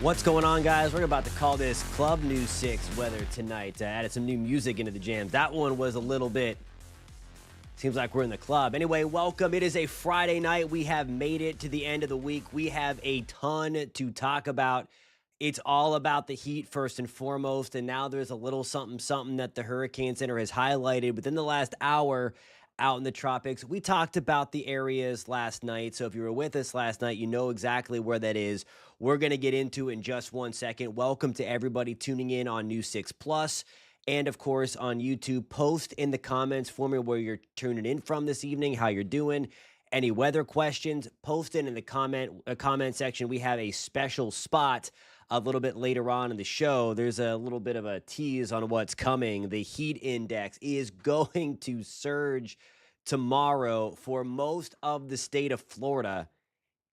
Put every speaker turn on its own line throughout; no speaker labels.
What's going on, guys? We're about to call this Club News 6 weather tonight. Added some new music into the jams. That one was a little bit, seems like we're in the club. Anyway, welcome. It is a Friday night. We have made it to the end of the week. We have a ton to talk about. It's all about the heat first and foremost, and now there's a little something that the Hurricane Center has highlighted within the last hour out in the tropics. We talked about the areas last night, so if you were with us last night, you know exactly where that is. We're going to get into it in just 1 second. Welcome to everybody tuning in on News 6 Plus and, of course, on YouTube. Post in the comments for me where you're tuning in from this evening, how you're doing. Any weather questions, post it in the comment section. We have a special spot a little bit later on in the show. There's a little bit of a tease on what's coming. The heat index is going to surge tomorrow for most of the state of Florida.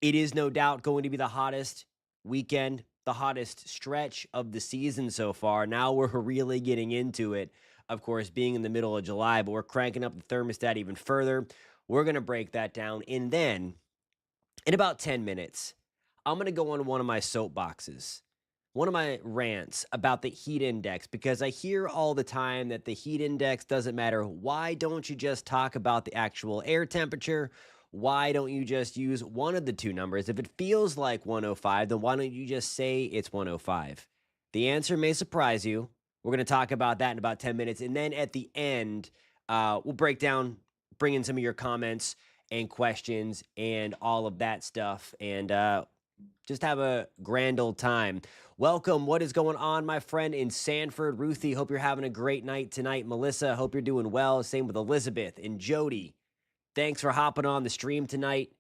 It is no doubt going to be the hottest weekend, the hottest stretch of the season so far. Now we're really getting into it, of course, being in the middle of July, but we're cranking up the thermostat even further. We're going to break that down. And then in about 10 minutes, I'm going to go on one of my soapboxes, one of my rants about the heat index, because I hear all the time that the heat index doesn't matter. Why don't you just talk about the actual air temperature? Why don't you just use one of the two numbers? If it feels like 105, then why don't you just say it's 105? The answer may surprise you. We're going to talk about that in about 10 minutes. And then at the end, we'll break down, bring in some of your comments and questions and all of that stuff. And just have a grand old time. Welcome. What is going on, my friend in Sanford? Ruthie, hope you're having a great night tonight. Melissa, hope you're doing well. Same with Elizabeth and Jody. Thanks for hopping on the stream tonight,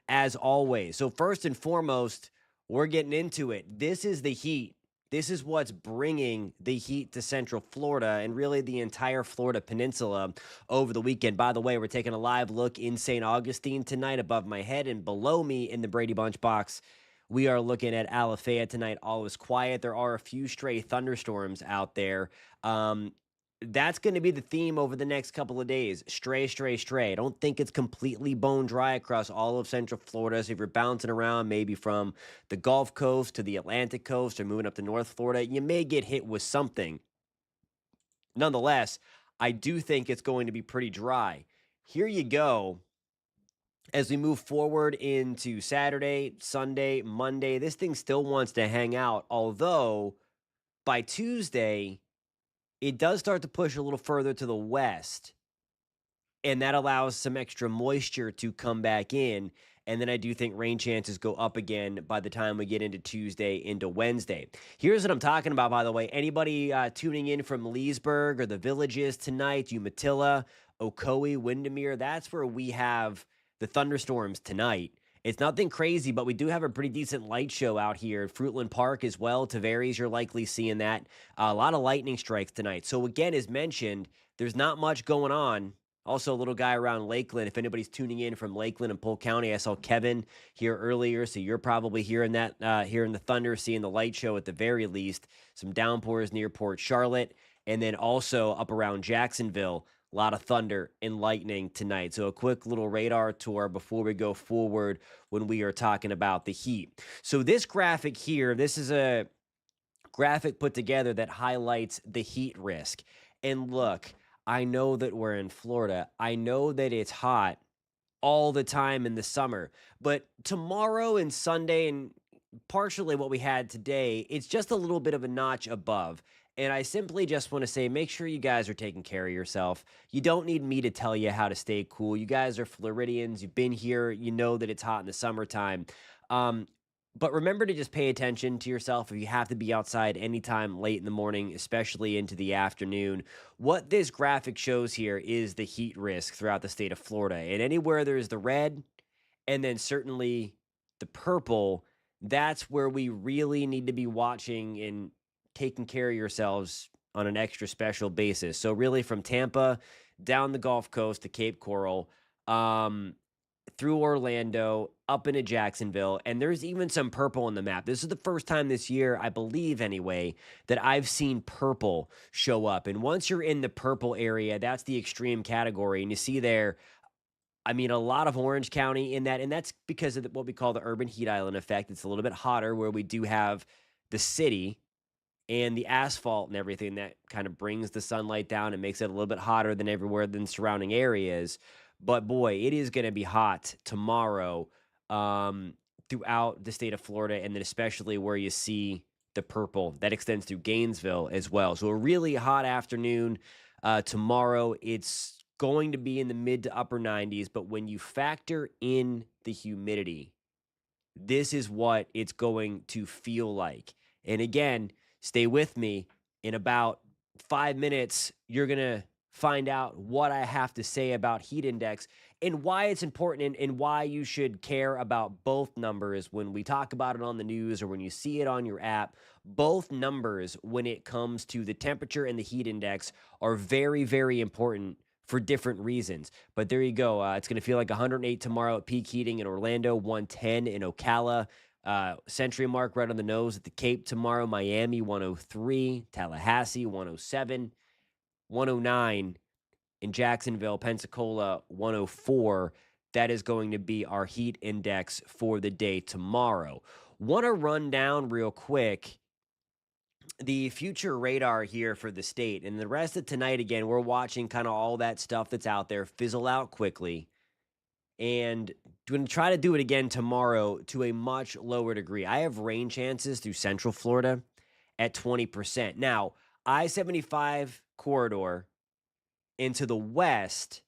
as always. So first and foremost, we're getting into it. This is the heat. This is what's bringing the heat to Central Florida and really the entire Florida peninsula over the weekend. By the way, we're taking a live look in St. Augustine tonight above my head, and below me in the Brady Bunch box, we are looking at Alafaya tonight. All is quiet. There are a few stray thunderstorms out there. That's going to be the theme over the next couple of days. Stray, stray, stray. I don't think it's completely bone dry across all of Central Florida. So if you're bouncing around maybe from the Gulf Coast to the Atlantic Coast or moving up to North Florida, you may get hit with something. Nonetheless, I do think it's going to be pretty dry. Here you go. As we move forward into Saturday, Sunday, Monday, this thing still wants to hang out. Although by Tuesday, it does start to push a little further to the west, and that allows some extra moisture to come back in. And then I do think rain chances go up again by the time we get into Tuesday, into Wednesday. Here's what I'm talking about, by the way. Anybody tuning in from Leesburg or the Villages tonight, Umatilla, Ocoee, Windermere, that's where we have the thunderstorms tonight. It's nothing crazy, but we do have a pretty decent light show out here. Fruitland Park as well. Tavares, you're likely seeing that. A lot of lightning strikes tonight. So again, as mentioned, there's not much going on. Also, a little guy around Lakeland. If anybody's tuning in from Lakeland and Polk County, I saw Kevin here earlier, so you're probably hearing that, hearing the thunder, seeing the light show at the very least. Some downpours near Port Charlotte, and then also up around Jacksonville. A lot of thunder and lightning tonight. So a quick little radar tour before we go forward when we are talking about the heat. So this graphic here, this is a graphic put together that highlights the heat risk. And look, I know that we're in Florida. I know that it's hot all the time in the summer. But tomorrow and Sunday and partially what we had today, it's just a little bit of a notch above. And I simply just want to say, make sure you guys are taking care of yourself. You don't need me to tell you how to stay cool. You guys are Floridians. You've been here. You know that it's hot in the summertime. But remember to just pay attention to yourself if you have to be outside anytime late in the morning, especially into the afternoon. What this graphic shows here is the heat risk throughout the state of Florida. And anywhere there's the red and then certainly the purple, that's where we really need to be watching and taking care of yourselves on an extra special basis. So really from Tampa down the Gulf Coast to Cape Coral, through Orlando, up into Jacksonville, and there's even some purple on the map. This is the first time this year, I believe anyway, that I've seen purple show up. And once you're in the purple area, that's the extreme category. And you see there, I mean, a lot of Orange County in that, and that's because of what we call the urban heat island effect. It's a little bit hotter where we do have the city and the asphalt and everything that kind of brings the sunlight down and makes it a little bit hotter than everywhere than surrounding areas. But boy, it is going to be hot tomorrow um, throughout the state of Florida, and then especially where you see the purple that extends through Gainesville as well. So a really hot afternoon tomorrow. It's going to be in the mid to upper 90s, but when you factor in the humidity, this is what it's going to feel like. And again, stay with me. In about 5 minutes, you're going to find out what I have to say about heat index and why it's important and why you should care about both numbers when we talk about it on the news or when you see it on your app. Both numbers, when it comes to the temperature and the heat index, are very, very important for different reasons. But there you go. It's going to feel like 108 tomorrow at peak heating in Orlando, 110 in Ocala. Century mark right on the nose at the Cape tomorrow. Miami, 103. Tallahassee, 107. 109 in Jacksonville. Pensacola, 104. That is going to be our heat index for the day tomorrow. Want to run down real quick the future radar here for the state. And the rest of tonight, again, we're watching kind of all that stuff that's out there fizzle out quickly. And going to try to do it again tomorrow to a much lower degree. I have rain chances through Central Florida at 20%. Now, I-75 corridor into the west,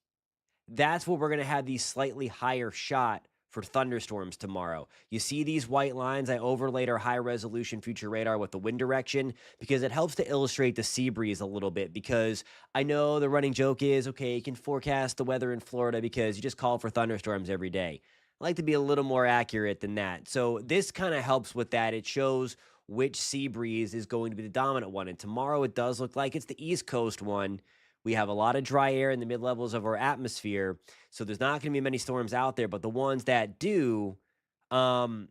that's where we're going to have these slightly higher shot for thunderstorms tomorrow. You see these white lines? I overlaid our high-resolution future radar with the wind direction because it helps to illustrate the sea breeze a little bit, because I know the running joke is, okay, you can forecast the weather in Florida because you just call for thunderstorms every day. I like to be a little more accurate than that. So this kind of helps with that. It shows which sea breeze is going to be the dominant one. And tomorrow it does look like it's the East Coast one. We have a lot of dry air in the mid-levels of our atmosphere, so there's not going to be many storms out there, but the ones that do are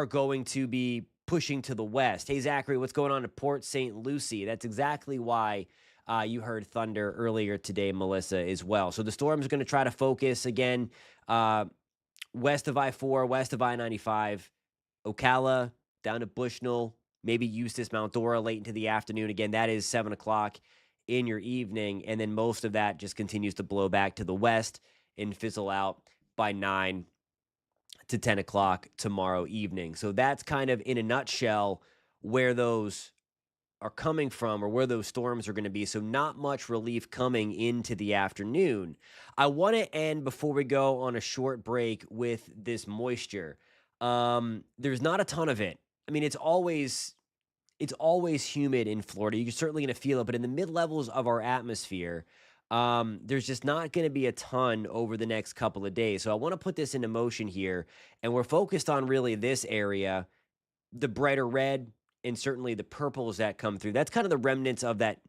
going to be pushing to the west. Hey, Zachary, what's going on at Port St. Lucie? That's exactly why you heard thunder earlier today, Melissa, as well. So the storm is going to try to focus, again, west of I-4, west of I-95, Ocala, down to Bushnell, maybe Eustis, Mount Dora late into the afternoon. Again, that is 7 o'clock in your evening, and then most of that just continues to blow back to the west and fizzle out by 9 to 10 o'clock tomorrow evening. So that's kind of, in a nutshell, where those are coming from or where those storms are going to be. So not much relief coming into the afternoon. I want to end, before we go on a short break, with this moisture. There's not a ton of it. I mean, it's always humid in Florida. You're certainly going to feel it, but in the mid-levels of our atmosphere, there's just not going to be a ton over the next couple of days. So I want to put this into motion here, and we're focused on really this area, the brighter red and certainly the purples that come through. That's kind of the remnants of that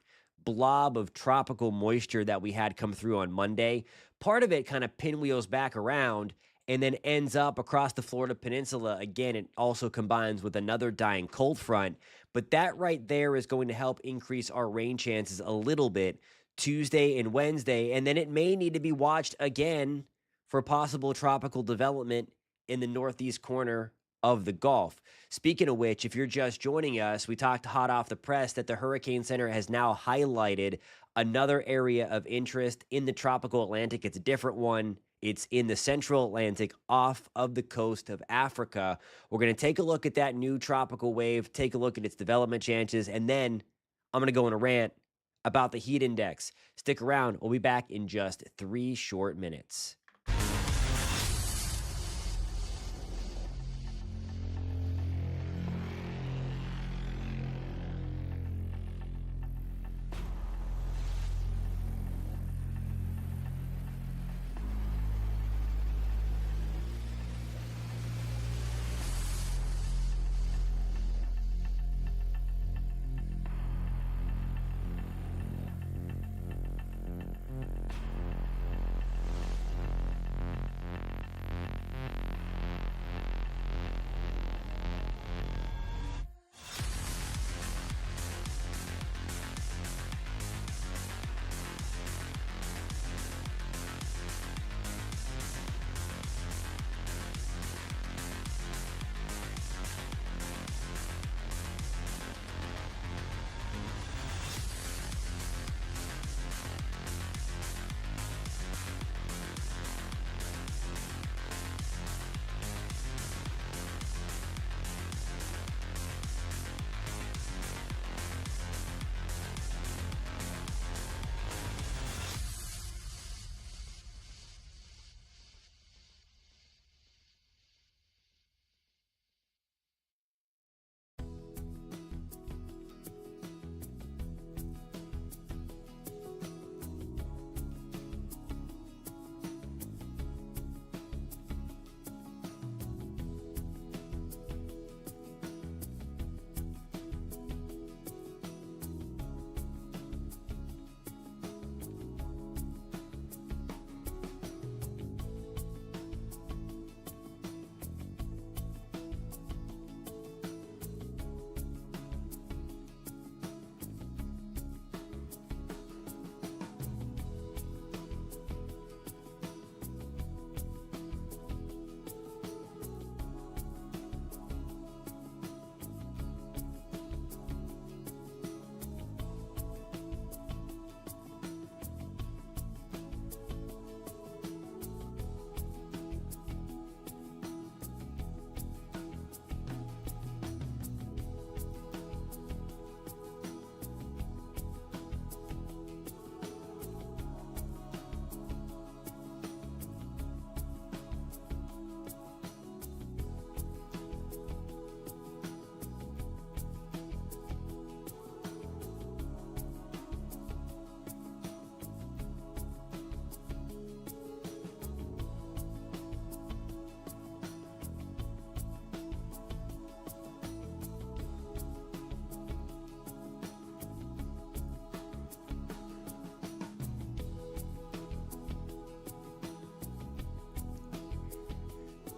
blob of tropical moisture that we had come through on Monday. Part of it kind of pinwheels back around and then ends up across the Florida Peninsula. Again, it also combines with another dying cold front, but that right there is going to help increase our rain chances a little bit Tuesday and Wednesday, and then it may need to be watched again for possible tropical development in the northeast corner of the Gulf. Speaking of which, if you're just joining us, we talked hot off the press that the Hurricane Center has now highlighted another area of interest in the tropical Atlantic. It's a different one. It's in the central Atlantic off of the coast of Africa. We're going to take a look at that new tropical wave, take a look at its development chances, and then I'm going to go on a rant about the heat index. Stick around. We'll be back in just 3 short minutes.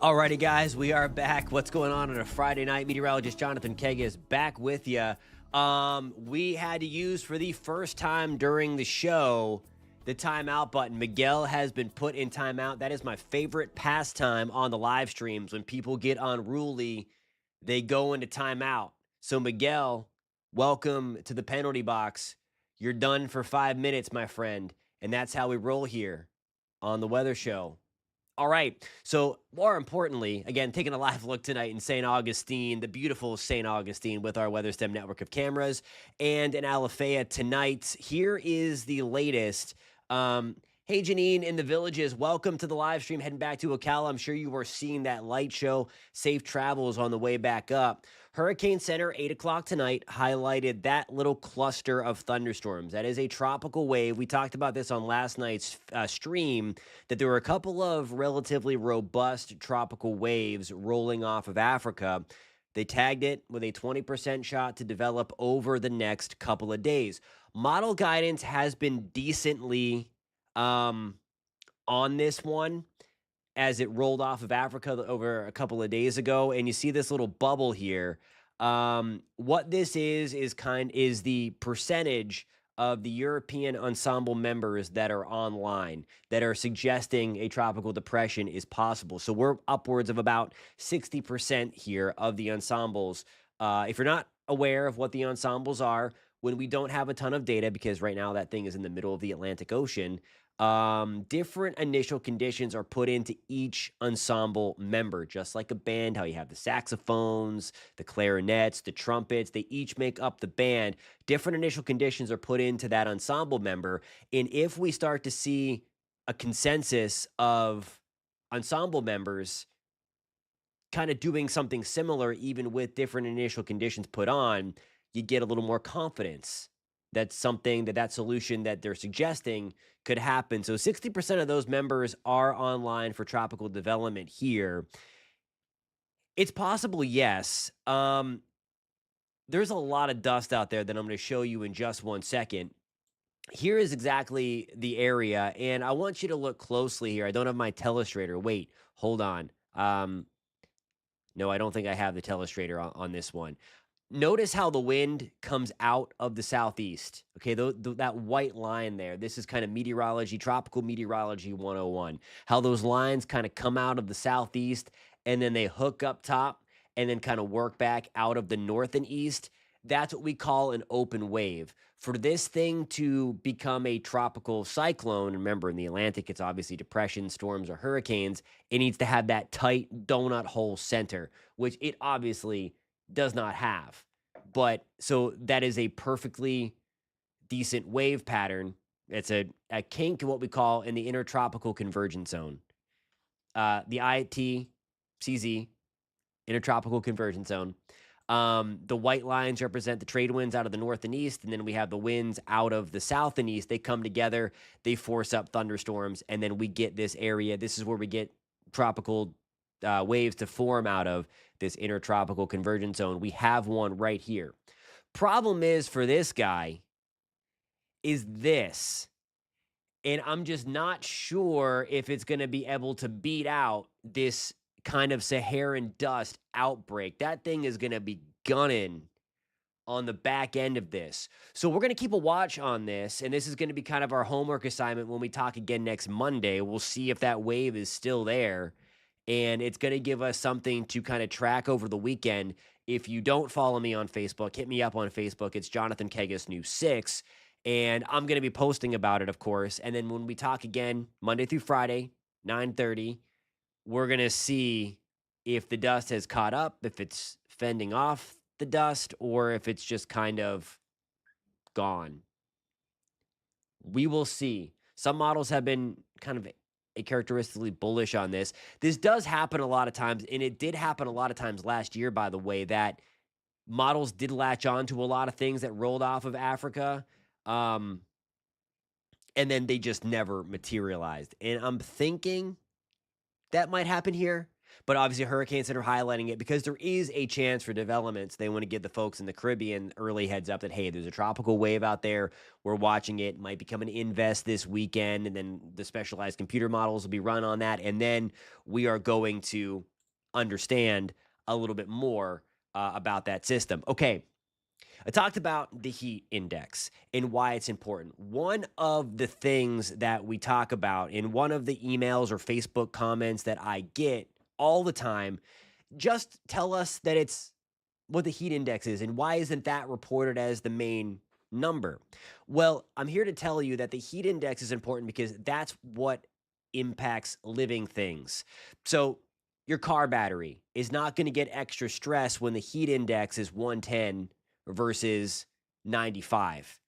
Alrighty, guys, we are back. What's going on a Friday night? Meteorologist Jonathan Kegas back with you. We had to use for the first time during the show the timeout button. Miguel has been put in timeout. That is my favorite pastime on the live streams. When people get unruly, they go into timeout. So Miguel, welcome to the penalty box. You're done for 5 minutes, my friend. And that's how we roll here on the Weather Show. All right. So more importantly, again, taking a live look tonight in St. Augustine, the beautiful St. Augustine with our WeatherStem network of cameras, and in Alafaya tonight. Here is the latest. Hey, Janine in the Villages, welcome to the live stream. Heading back to Ocala. I'm sure you are seeing that light show. Safe travels on the way back up. Hurricane Center, 8 o'clock tonight, highlighted that little cluster of thunderstorms. That is a tropical wave. We talked about this on last night's stream, that there were a couple of relatively robust tropical waves rolling off of Africa. They tagged it with a 20% shot to develop over the next couple of days. Model guidance has been decently on this one as it rolled off of Africa over a couple of days ago, and you see this little bubble here. What this is the percentage of the European ensemble members that are online that are suggesting a tropical depression is possible. So we're upwards of about 60% here of the ensembles. If you're not aware of what the ensembles are, when we don't have a ton of data, because right now that thing is in the middle of the Atlantic Ocean, different initial conditions are put into each ensemble member, just like a band, how you have the saxophones, the clarinets, the trumpets, they each make up the band. Different initial conditions are put into that ensemble member. And if we start to see a consensus of ensemble members kind of doing something similar, even with different initial conditions put on, you get a little more confidence that something that solution that they're suggesting could happen. So 60% of those members are online for tropical development here. It's possible, yes. There's a lot of dust out there that I'm going to show you in just 1 second. Here is exactly the area, and I want you to look closely here. I don't have my telestrator. Wait, hold on. No, I don't think I have the telestrator on this one. Notice how the wind comes out of the southeast. Okay, that white line there, this is kind of meteorology, tropical meteorology 101. How those lines kind of come out of the southeast and then they hook up top and then kind of work back out of the north and east. That's what we call an open wave. For this thing to become a tropical cyclone, remember in the Atlantic, it's obviously depression, storms, or hurricanes, it needs to have that tight donut hole center, which it obviously does not have. But so that is a perfectly decent wave pattern. It's a kink, what we call in the intertropical convergence zone. The ITCZ, intertropical convergence zone. The white lines represent the trade winds out of the north and east, and then we have the winds out of the south and east. They come together, they force up thunderstorms, and then we get this area. This is where we get tropical waves to form out of this intertropical convergence zone. We have one right here. Problem is for this guy is this, and I'm just not sure if it's going to be able to beat out this kind of Saharan dust outbreak. That thing is going to be gunning on the back end of this. So we're going to keep a watch on this, and this is going to be kind of our homework assignment when we talk again next Monday. We'll see if that wave is still there, and it's going to give us something to kind of track over the weekend. If you don't follow me on Facebook, hit me up on Facebook. It's Jonathan Kegas News 6, and I'm going to be posting about it, of course. And then when we talk again, Monday through Friday, 9:30, we're going to see if the dust has caught up, if it's fending off the dust, or if it's just kind of gone. We will see. Some models have been kind of characteristically bullish on this. This does happen a lot of times, and it did happen a lot of times last year, by the way, that models did latch on to a lot of things that rolled off of Africa, and then they just never materialized. And I'm thinking that might happen here, but obviously Hurricane Center highlighting it because there is a chance for developments. They want to give the folks in the Caribbean early heads up that, hey, there's a tropical wave out there. We're watching it. Might become an invest this weekend, and then the specialized computer models will be run on that. And then we are going to understand a little bit more about that system. Okay, I talked about the heat index and why it's important. One of the things that we talk about in one of the emails or Facebook comments that I get all the time, just tell us that it's what the heat index is and why isn't that reported as the main number? Well, I'm here to tell you that the heat index is important because that's what impacts living things. So, your car battery is not going to get extra stress when the heat index is 110 versus 95,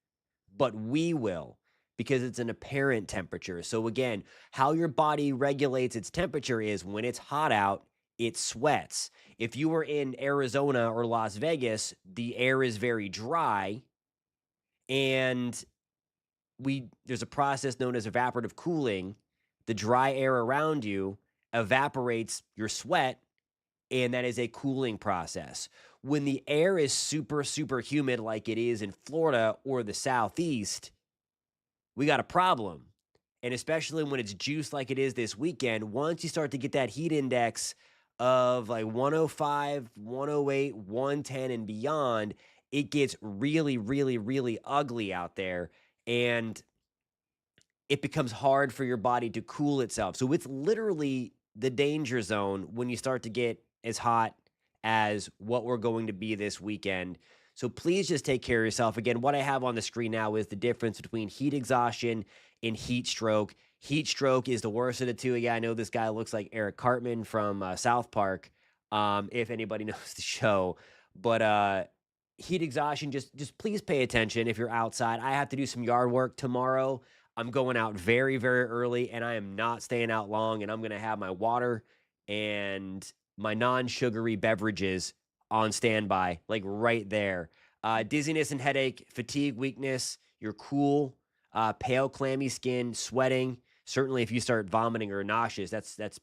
but we will because it's an apparent temperature. So, again, how your body regulates its temperature is when it's hot out, it sweats. If you were in Arizona or Las Vegas, the air is very dry and there's a process known as evaporative cooling. The dry air around you evaporates your sweat, and that is a cooling process. When the air is super, super humid, like it is in Florida or the Southeast, we got a problem. And especially when it's juiced like it is this weekend, once you start to get that heat index of like 105, 108, 110, and beyond, it gets really, really, really ugly out there. And it becomes hard for your body to cool itself. So it's literally the danger zone when you start to get as hot as what we're going to be this weekend. So please just take care of yourself. Again, what I have on the screen now is the difference between heat exhaustion and heat stroke. Heat stroke is the worst of the two. Yeah, I know this guy looks like Eric Cartman from South Park, if anybody knows the show. But heat exhaustion, just please pay attention if you're outside. I have to do some yard work tomorrow. I'm going out very, very early, and I am not staying out long, and I'm going to have my water and my non-sugary beverages on standby, like right there. Dizziness and headache, fatigue, weakness, you're cool, pale, clammy skin, sweating. Certainly if you start vomiting or nauseous, that's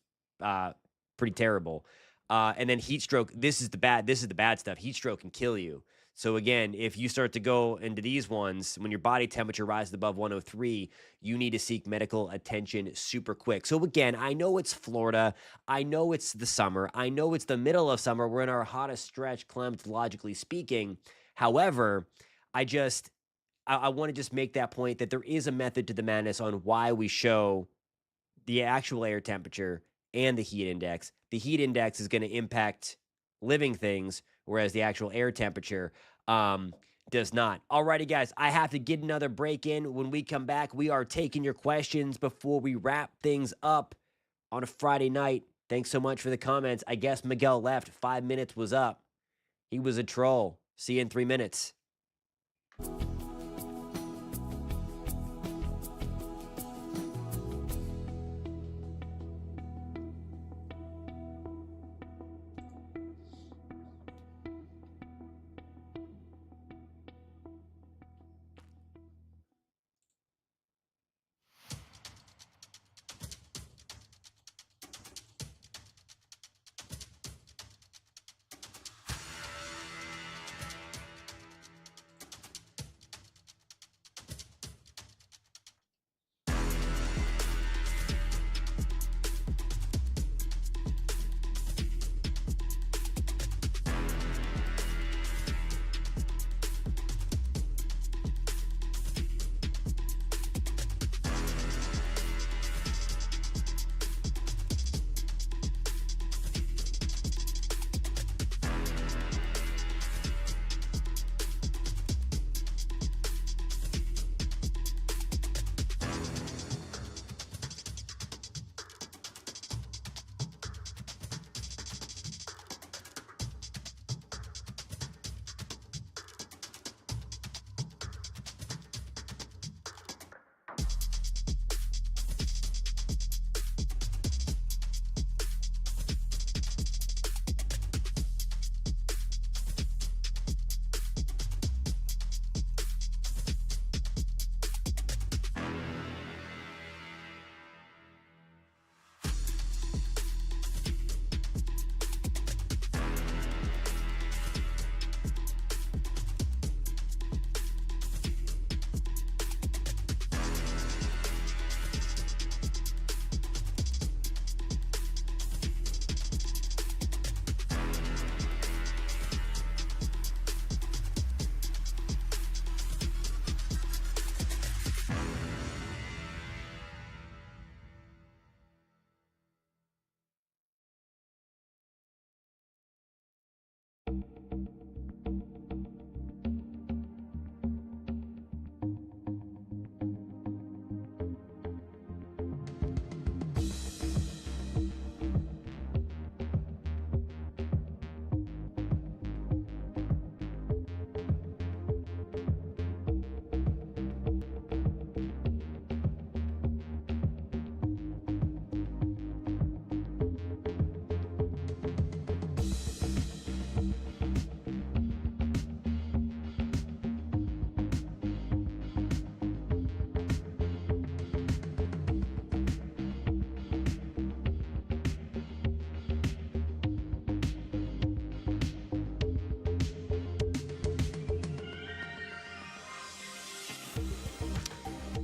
pretty terrible. And then heat stroke, this is the bad stuff. Heat stroke can kill you. So again, if you start to go into these ones, when your body temperature rises above 103, you need to seek medical attention super quick. So again, I know it's Florida. I know it's the summer. I know it's the middle of summer. We're in our hottest stretch, climatologically speaking. However, I want to just make that point that there is a method to the madness on why we show the actual air temperature and the heat index. The heat index is going to impact living things, whereas the actual air temperature does not. Alrighty, guys, I have to get another break in. When we come back, we are taking your questions before we wrap things up on a Friday night. Thanks so much for the comments. I guess Miguel left. 5 minutes was up. He was a troll. See you in 3 minutes.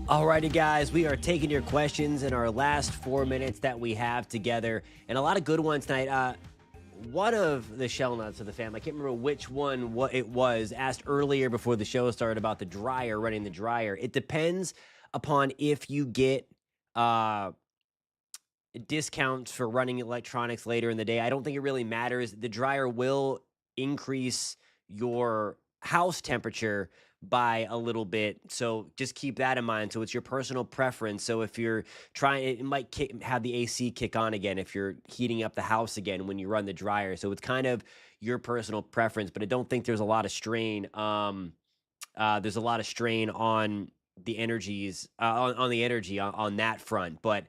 Alrighty, guys, we are taking your questions in our last 4 minutes that we have together, and a lot of good ones tonight. One of the shell nuts of the family, I can't remember which one what it was, asked earlier before the show started about the dryer, running the dryer. It depends upon if you get uh discounts for running electronics later in the day. I don't think it really matters. The dryer will increase your house temperature by a little bit. So just keep that in mind. So it's your personal preference. So if you're trying, it might have the AC kick on again if you're heating up the house again when you run the dryer. So it's kind of your personal preference, but I don't think there's a lot of strain. There's a lot of strain on the energies on the energy on that front. But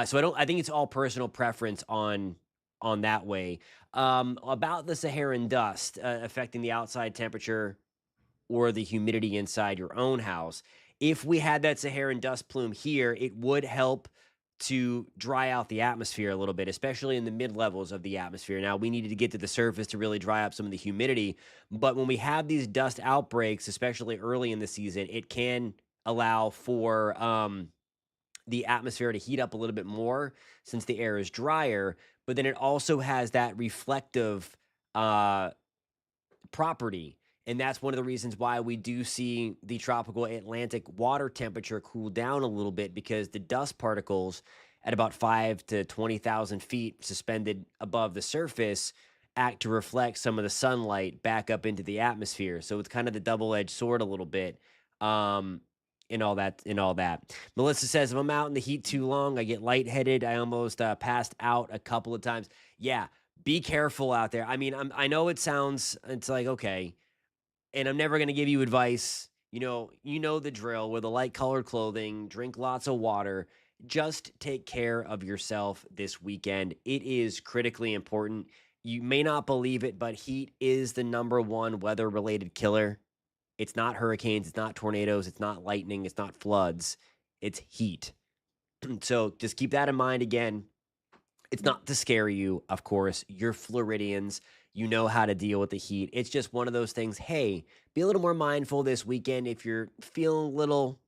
so I think it's all personal preference on that way. About the Saharan dust affecting the outside temperature or the humidity inside your own house. If we had that Saharan dust plume here, it would help to dry out the atmosphere a little bit, especially in the mid levels of the atmosphere. Now, we needed to get to the surface to really dry up some of the humidity. But when we have these dust outbreaks, especially early in the season, it can allow for the atmosphere to heat up a little bit more since the air is drier. But then it also has that reflective uh, property. And that's one of the reasons why we do see the tropical Atlantic water temperature cool down a little bit, because the dust particles at about 5 to 20,000 feet suspended above the surface act to reflect some of the sunlight back up into the atmosphere. So it's kind of the double-edged sword a little bit. Um, in all that. Melissa says, if I'm out in the heat too long, I get lightheaded. I almost passed out a couple of times. Yeah, be careful out there. I mean, I know it's like, okay, and I'm never going to give you advice. You know the drill with the light colored clothing, drink lots of water. Just take care of yourself this weekend. It is critically important. You may not believe it, but heat is the number one weather related killer. It's not hurricanes, it's not tornadoes, it's not lightning, it's not floods. It's heat. So just keep that in mind again. It's not to scare you, of course. You're Floridians. You know how to deal with the heat. It's just one of those things. Hey, be a little more mindful this weekend. If you're feeling a little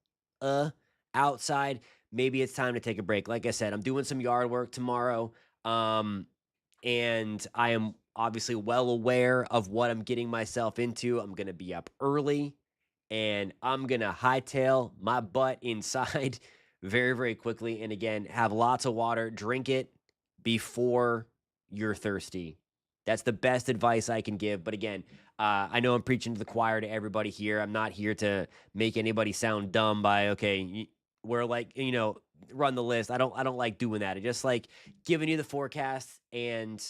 uh outside, maybe it's time to take a break. Like I said, I'm doing some yard work tomorrow. Um, and I am obviously well aware of what I'm getting myself into. I'm gonna be up early and I'm gonna hightail my butt inside very, very quickly. And again, have lots of water, drink it before you're thirsty. That's the best advice I can give. But again, I know I'm preaching to the choir to everybody here. I'm not here to make anybody sound dumb by we're like run the list. I don't like doing that. I just like giving you the forecast and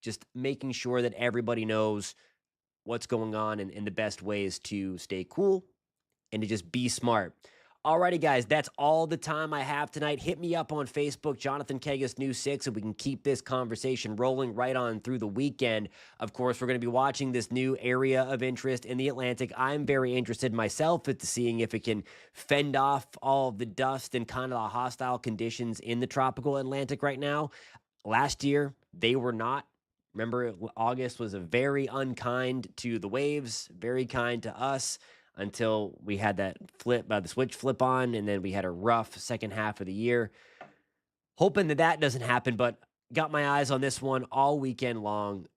just making sure that everybody knows what's going on and the best ways to stay cool and to just be smart. Alrighty, guys, that's all the time I have tonight. Hit me up on Facebook, Jonathan Kegas News 6, and we can keep this conversation rolling right on through the weekend. Of course, we're going to be watching this new area of interest in the Atlantic. I'm very interested myself at seeing if it can fend off all of the dust and kind of the hostile conditions in the tropical Atlantic right now. Last year, they were not. Remember, August was a very unkind to the waves, very kind to us until we had that the switch flip on, and then we had a rough second half of the year. Hoping that doesn't happen, but got my eyes on this one all weekend long.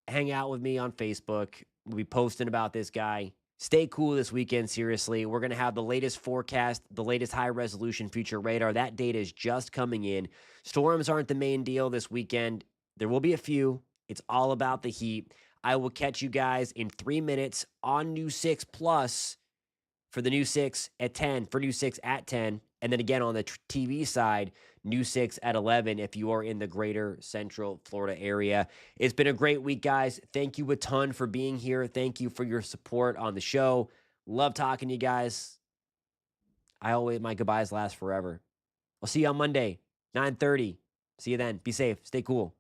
Hang out with me on Facebook. We'll be posting about this guy. Stay cool this weekend, seriously. We're going to have the latest forecast, the latest high-resolution future radar. That data is just coming in. Storms aren't the main deal this weekend. There will be a few. It's all about the heat. I will catch you guys in 3 minutes on New 6 Plus for the New 6 at 10, for New 6 at 10. And then again on the TV side, New 6 at 11 if you are in the greater Central Florida area. It's been a great week, guys. Thank you a ton for being here. Thank you for your support on the show. Love talking to you guys. My goodbyes last forever. I'll see you on Monday, 9:30. See you then. Be safe. Stay cool.